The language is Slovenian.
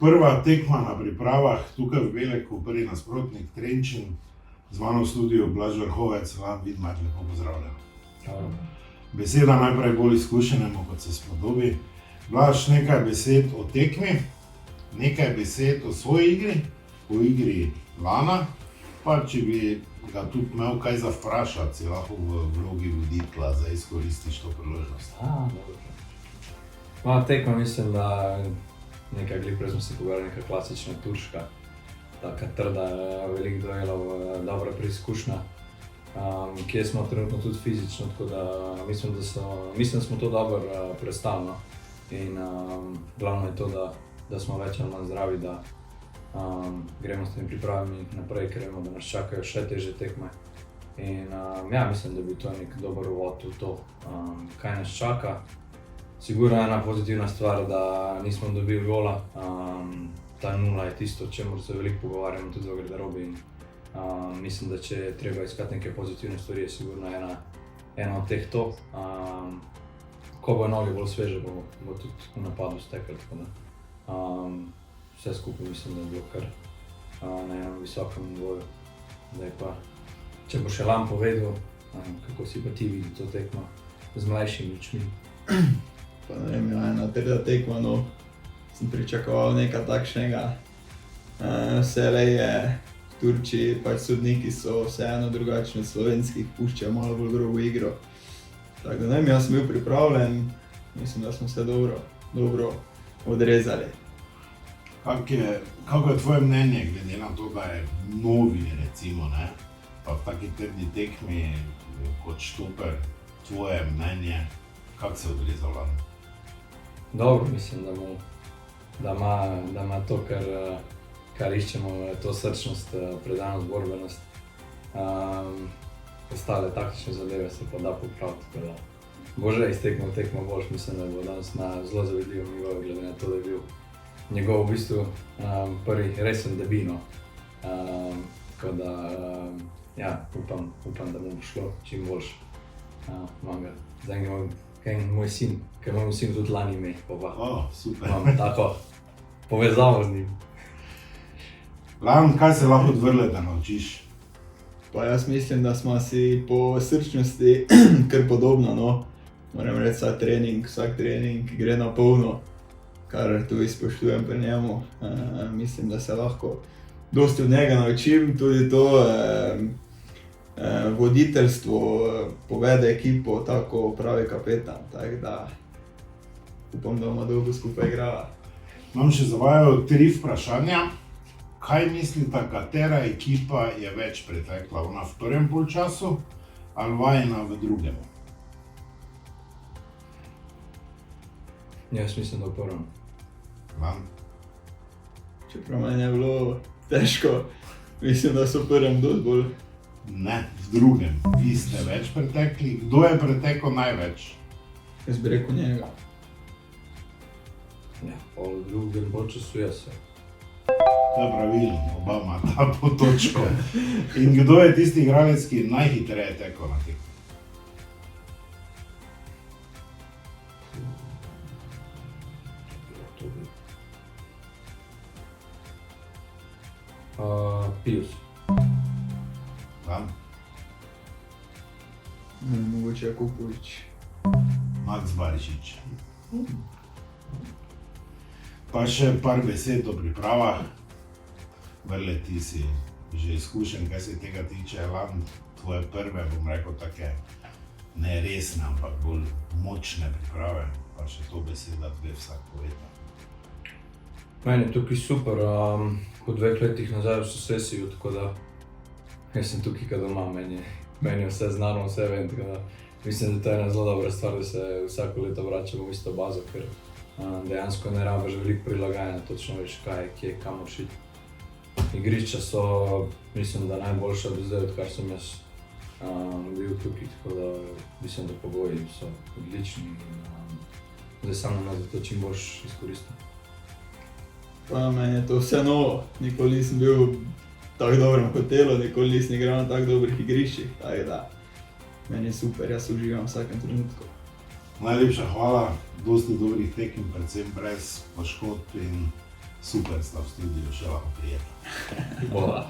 Prva tekma na pripravah, tukaj v Beleku, prvi nasprotnik Trenčin, z mano v studiu Blaž Vrhovec, Vidmar, lepo pozdravljam. Beseda najprej bolj izkušenemu, kot se spodobi. Blaž, nekaj besed o tekmi, nekaj besed o svoji igri, o igri Lana, pa če bi ga tudi imel kaj za vprašati, si lahko v vlogi voditelja, da izkoristiš to priložnost. Tekma mislim, da nekaj glih smo se pogovarjali, neka klasična turška, taka trda, veliko duelov, dobra preizkušnja, kje smo trenutno tudi fizično, tako da mislim, da smo to dobro predstavili. In glavno je to, da smo več ali manj zdravi, da gremo s temi pripravami naprej, ker vemo, da nas čakajo še težje tekme. In mislim, da bi to nek dober uvod v to, kaj nas čaka. Sigurno je ena pozitivna stvar, da nismo dobili gola. Ta nula je tisto, o čemer se veliko pogovarjamo tudi v garderobi. Mislim, da če je treba iskati neke pozitivne stvari, je sigurno ena od teh to. Ko bo noge bolj sveže, bo tudi v napadu stekli, tako da vse skupaj mislim, da je bilo kar na enem visokem nivoju. Zdaj pa, če bo še Lan povedal, kako si pa ti vidi to tekmo z mlajšimi očmi. Pa ne vem, ena trda tekma, no, sem pričakoval nekaj takšnega. Vselej je v Turčiji, pač sodniki so vseeno drugačni od slovenskih, puščajo malo bolj grobo igro. Tako da ne vem, jaz sem bil pripravljen, mislim, da smo se dobro odrezali. Kako je tvoje mnenje, glede na to, da je novi, recimo, ne? Pa v taki trdi tekmi kot štoper, tvoje mnenje, kako se je odrezal Lan? Dobro, mislim, da ima to, kar iščemo, to srčnost, predanost, borbenost. Ostale taktične zadeve se pa da popraviti, tako da bo že iz tekme v tekmo boljš, mislim, da bo danes na zelo zavidljivem nivoju, glede na to, da je bil njegov v bistvu prvi resen debut, no. Tako da, ja, upam, da mu bo šlo čim boljš. Zdaj imam moj sin, ker moj sin tudi Lan ime, pa super. Imam tako povezavo z njim. Lan, kaj se lahko od Vrleta naučiš? Pa jaz mislim, da smo si po srčnosti kar podobno, no. Moram reči, vsak trening gre na polno, kar tudi spoštujem pri njemu. Mislim, da se lahko dosti od njega naučim, tudi to voditeljstvo, povede ekipo, tako pravi kapetan, tako da upam, da bomo dolgo skupaj igrala. Imam še za vaju 3 vprašanja. Kaj mislite, katera ekipa je več pretekla, ona v prvem polčasu ali vajina v drugem? Jaz mislim, da v prvem. Lan? Čeprav meni je bilo težko, mislim, da so v prvem dosti bolj. Ne, v drugem. Vi ste več pretekli. Kdo je pretekel največ? Jaz bi rekel njega. Ja, v drugem polčasu jaz. To je pravilno, oba imata po točko. In kdo je tisti igralec, ki najhitreje tekel na tekmi? Pius. Lan? Mogoče Jakupović. Max Barišić. Pa še par besed o pripravah. Vrle, ti si že izkušen, kaj se tega tiče. Lan, tvoje prve, bom rekel, take ne resne, ampak bolj močne priprave. Pa še to beseda dve vsak poveda. Meni je tukaj super, po 2 letih nazaj v sosesiju, tako da jaz sem tukaj kad doma, meni je vse znano, vse vem, tako da mislim, da to je ena zelo dobra stvar, da se vsako leto vračamo v isto bazo, ker dejansko ne rabiš veliko prilagajanja, točno veš kaj, kje, kamor šiti. Igrišča so, mislim, da najboljša do zdaj, odkar sem jaz bil tukaj, tako da mislim, da pogoji so odlični in zdaj samo nas za to čim boljš izkoristil. Pa meni je to vse novo, nikoli nisem bil v tako dobrem hotelu, nikoli nisem igral na tako dobrih igriščih, tako da meni je super, jaz uživam v vsakem trenutku. Najlepša hvala, dosti dobrih tekem, predvsem brez poškodb in super sta v studiu, še lahko prijeta. Bova.